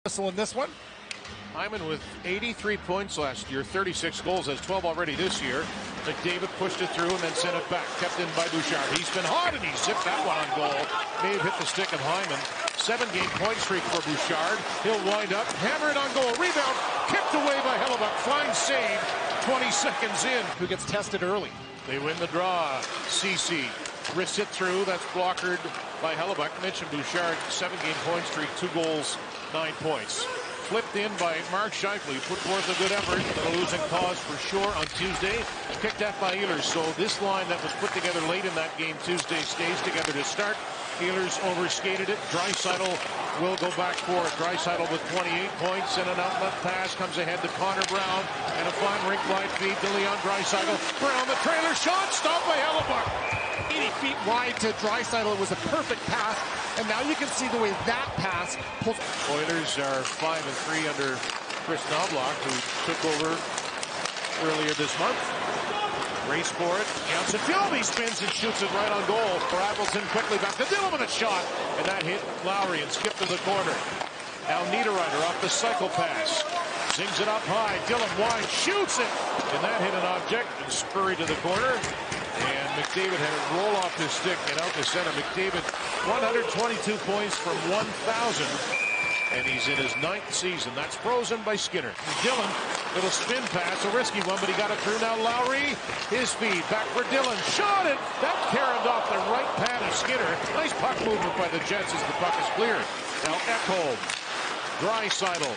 Whistle in this one. Hyman with 83 points last year, 36 goals, has 12 already this year. McDavid pushed it through and then sent it back. Kept in by Bouchard. He's been hot and he zipped that one on goal. May have hit the stick of Hyman. 7-game point streak for Bouchard. He'll wind up, hammer it on goal. Rebound, kicked away by Hellebuck. Fine save, 20 seconds in. Who gets tested early. They win the draw. CC wrists it through. That's blockered by Hellebuck. Mentioned Bouchard, 7-game point streak, 2 goals, 9 points. Flipped in by Mark Scheifele, put forth a good effort, but a losing cause for sure on Tuesday. Picked at by Ойлers, so this line that was put together late in that game Tuesday stays together to start. Ойлers overskated it. Draisaitl will go back for it. Draisaitl with 28 points and an outlet pass comes ahead to Connor Brown, and a fine rink-wide feed to Leon Draisaitl. Brown the trailer shot, stopped by Hellebuck. 80 feet wide to Draisaitl. It was a perfect pass, and now you can see the way that pass pulls. Oilers are 5-3 under Chris Knobloch, who took over earlier this month. Race for it. Janssen Fjallby spins and shoots it right on goal. For Appleton quickly back to Dillon with a shot, and that hit Lowry and skipped to the corner. Now Niederreiter off the cycle pass. Sings it up high. Dillon wide, shoots it, and that hit an object and scurried to the corner. And McDavid had it roll off his stick and out to center. McDavid, 122 points from 1,000. And he's in his 9th season. That's frozen by Skinner. Dillon, little spin pass, a risky one, but he got it through. Now Lowry, his speed, back for Dillon. Shot it! That carried off the right pad of Skinner. Nice puck movement by the Jets as the puck is cleared. Now Ekholm, Draisaitl.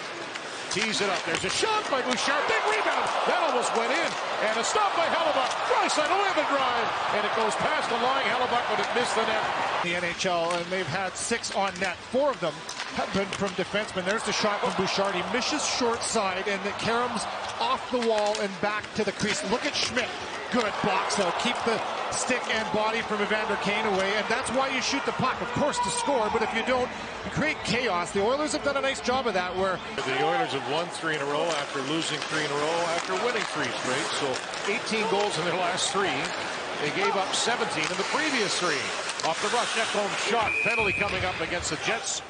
Tees it up. There's a shot by Bouchard. Big rebound. That almost went in. And a stop by Hellebuck. Draisaitl with the drive. And it goes past the line. Hellebuck, but it missed the net. The NHL, and they've had 6 on net. 4 of them have been from defensemen. There's the shot from Bouchard. He misses short side, and the Karam's off the wall and back to the crease. Look at Schmidt. Good box out. Keep the stick and body from Evander Kane away, and that's why you shoot the puck, of course, to score, but if you don't, you create chaos. The Oilers have done a nice job of that, where the Oilers have won 3 in a row after losing 3 in a row after winning 3 straight, so 18 goals in their last 3. They gave up 17 in the previous 3. Off the rush, Ekholm shot, penalty coming up against the Jets.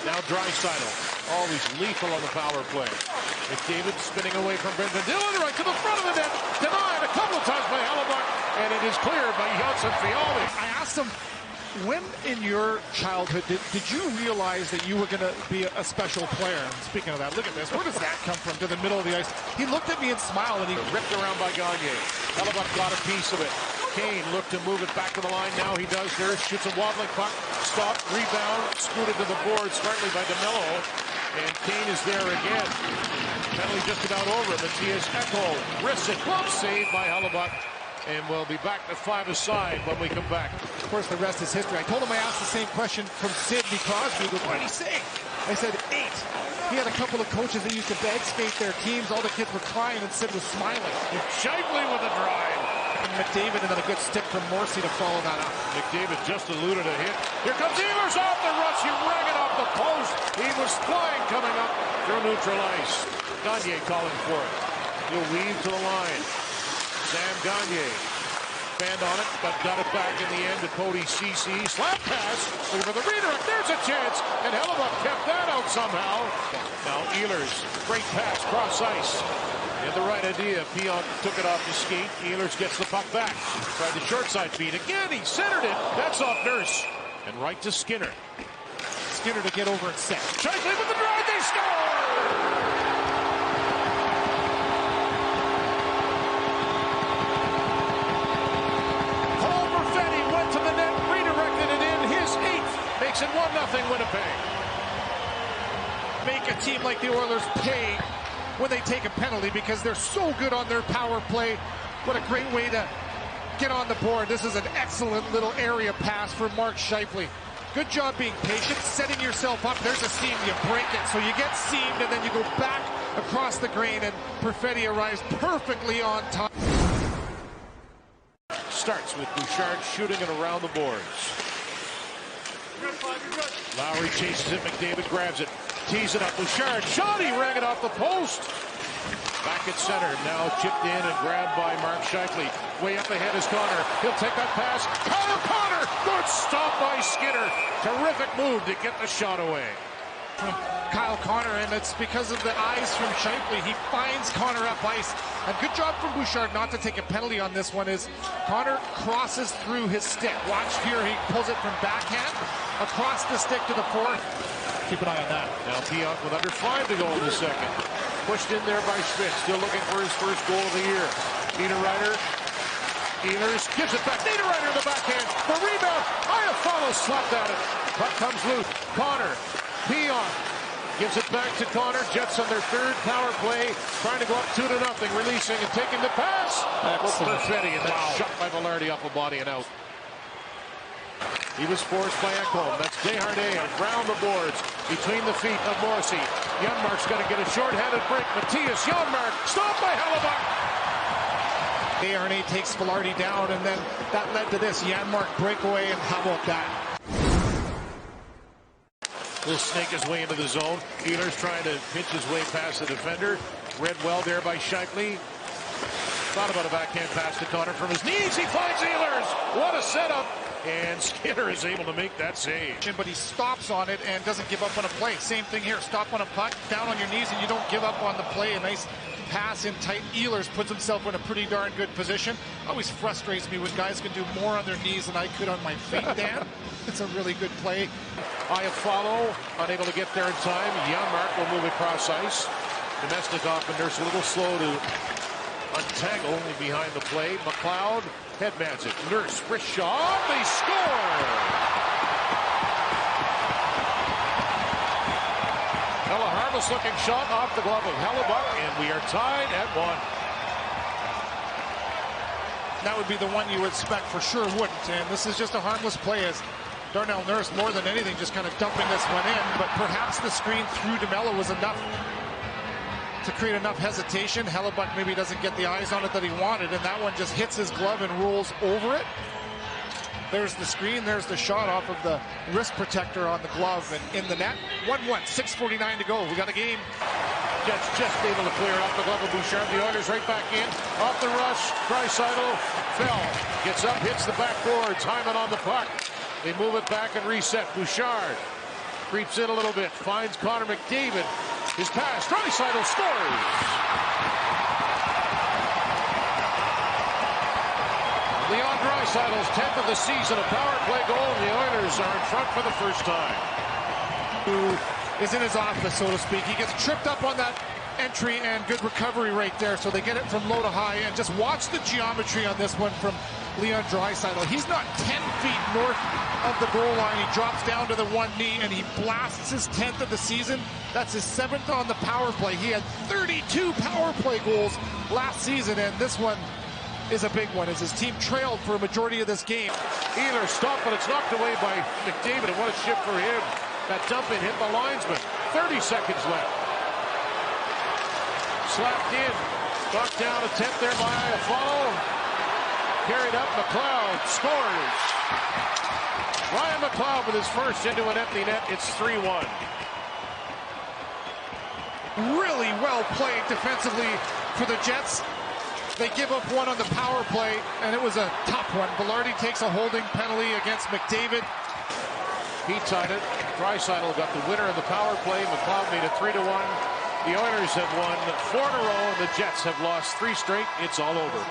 Now Draisaitl, always lethal on the power play. McDavid spinning away from Brendan Dillon, right to the front of the net, denied a couple of times by Hellebuck, and it is cleared by Janssen Fjallby. I asked him, when in your childhood did you realize that you were going to be a special player? And speaking of that, look at this. Where does that come from? To the middle of the ice. He looked at me and smiled, and he ripped around by Gagne. Hellebuck got a piece of it. Kane looked to move it back to the line. Now he does. There, shoots a wobbling puck. Stopped, rebound, scooted to the boards, smartly by DeMello. And Kane is there again. Penalty just about over. Matthias Ekholm wrists it. Glove save by Hellebuck. And we'll be back to 5-a-side when we come back. Of course, the rest is history. I told him I asked the same question from Sidney Crosby. He goes, what did he say? I said 8. He had a couple of coaches that used to bag skate their teams. All the kids were crying, and Sid was smiling. Scheifele with a drive. And McDavid, and then a good stick from Morrissey to follow that up. McDavid just eluded a hit. Here comes Ehlers off the rush. He rang it off the post. He was flying coming up through neutral ice. Gagne calling for it. He'll weave to the line. Sam Gagne fanned on it, but got it back in the end to Cody CC. Slap pass over the redirect. There's a chance, and Hellebuck kept that out somehow. Now Ehlers, great pass, cross ice. He had the right idea. Pionk took it off the skate. Ehlers gets the puck back. Tried the short side feed again. He centered it. That's off Nurse. And right to Skinner. Skinner to get over and set. Scheifele with the drive. They score! Makes it 1-0 Winnipeg. Make a team like the Oilers pay when they take a penalty because they're so good on their power play. What a great way to get on the board. This is an excellent little area pass for Mark Scheifele. Good job being patient, setting yourself up. There's a seam, you break it. So you get seamed, and then you go back across the grain, and Perfetti arrives perfectly on time. Starts with Bouchard shooting it around the boards. Lowry chases it, McDavid grabs it, tees it up, Bouchard shot, he rang it off the post. Back at center, now chipped in and grabbed by Mark Scheifele. Way up ahead is Connor, he'll take that pass, Kyle Connor, good stop by Skinner. Terrific move to get the shot away. from Kyle Connor, and it's because of the eyes from Shifley. He finds Connor up ice. A good job from Bouchard not to take a penalty on this one is Connor crosses through his stick. Watch here, he pulls it from backhand across the stick to the fourth. Keep an eye on that. Now Pionk with under 5 to go in the second. Pushed in there by Schmidt, still looking for his first goal of the year. Niederreiter, Ehlers gives it back. Niederreiter in the backhand. The rebound. Iafallo slapped at it. Puck comes loose. Connor, Pionk gives it back to Connor. Jets on their third power play, trying to go up 2-0, releasing and taking the pass. Perfetti, and that's shot by Velarde off a body and out. He was forced by Ekholm. That's Desharnais around the boards between the feet of Morrissey. Janmark's going to get a short-handed break. Matthias Janmark stopped by Hellebuck. Desharnais takes Velarde down, and then that led to this Janmark breakaway, and how about that? Will snake his way into the zone. Ehlers trying to pinch his way past the defender. Read well there by Shifley. Thought about a backhand pass to Connor from his knees. He finds Ehlers. What a setup. And Skinner is able to make that save. But he stops on it and doesn't give up on a play. Same thing here. Stop on a puck, down on your knees, and you don't give up on the play. A nice pass in tight. Ehlers puts himself in a pretty darn good position. Always frustrates me when guys can do more on their knees than I could on my feet, Dan. It's a really good play. Iafallo unable to get there in time. Janmark will move across ice. Domestikov and Nurse a little slow to untangle behind the play. McLeod headmans it. Nurse, wrist shot. They score! Hella harmless looking shot off the glove of Hellebuck, and we are tied at 1. That would be the one you would expect for sure, wouldn't? And this is just a harmless play as Darnell Nurse, more than anything, just kind of dumping this one in. But perhaps the screen through DeMello was enough to create enough hesitation. Hellebuck maybe doesn't get the eyes on it that he wanted, and that one just hits his glove and rolls over it. There's the screen, there's the shot off of the wrist protector on the glove and in the net. 1-1, 6:49 to go. We got a game. Jets just able to clear it off the glove of Bouchard. The Oilers right back in. Off the rush. Draisaitl fell. Gets up, hits the backboards. Hyman on the puck. They move it back and reset. Bouchard creeps in a little bit. Finds Connor McDavid. His pass. Draisaitl scores. Leon Draisaitl's 10th of the season. A power play goal. The Oilers are in front for the first time. Who is in his office, so to speak. He gets tripped up on that entry, and good recovery right there. So they get it from low to high, and just watch the geometry on this one from Leon Draisaitl. He's not 10 feet north of the goal line. He drops down to the one knee, and he blasts his 10th of the season. That's his 7th on the power play. He had 32 power play goals last season, and this one is a big one as his team trailed for a majority of this game. Ehlers stopped, but it's knocked away by McDavid, and what a shift for him. That dump in hit the linesman. 30 seconds left. Slapped in. Knocked down, attempt there by Iafallo. Carried up, McLeod scores. Ryan McLeod with his first into an empty net. It's 3-1. Really well played defensively for the Jets. They give up one on the power play, and it was a tough one. Velarde takes a holding penalty against McDavid. He tied it. Draisaitl got the winner of the power play. McLeod made it 3-1. The Oilers have won 4 in a row, and the Jets have lost 3 straight. It's all over.